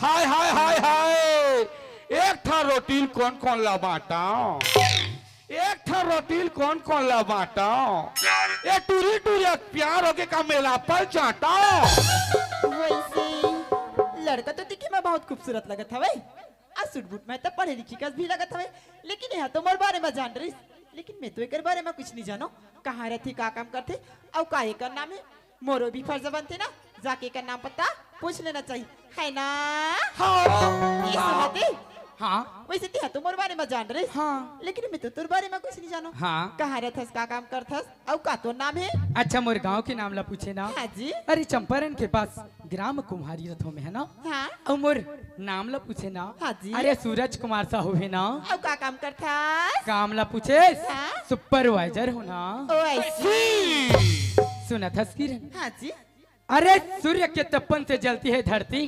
हाय हाय हाय हाय, एक था रोटी कौन कौन ला बांटा, एक था रोटी कौन कौन ला बांटा, ये टूरी टूरी प्यार होके का मेला पर चाटा। वैसे लड़का तो दिखे में बहुत खूबसूरत लगत हवे, आ सूट बूट में तो पढ़े लिखी का भी लगत हवे, लेकिन यहाँ तो मोर बारे में जान रही, लेकिन मैं तो एकर बारे में कुछ नहीं जानो। कहाँ रहती, का काम करते और का एकर नाम है। मोरो भी फर्ज बनते ना, जाके एकर नाम पता पूछ लेना चाहिए, है ना? हाँ ये सुनते हाँ वैसे तिहा तो मोर बारे में जान रही, हाँ लेकिन मैं तो तोर बारे में कुछ नहीं जानो। हाँ। कहाँ रहथस, का काम करथस और का तो नाम है? अच्छा, मोर गांव के नाम ला पूछे ना। हाँ जी। अरे चंपारण के पास ग्राम कुम्हारी रथों में है ना। हाँ और मोर नाम ला पूछे ना। हाँ जी। अरे सूरज कुमार साहू है ना। और का काम करथस? काम ला पूछे हाँ? सुपरवाइजर हो ना। ओ ऐसी। सुना था किरण। हाँ जी। अरे सूर्य के तपन से जलती है धरती,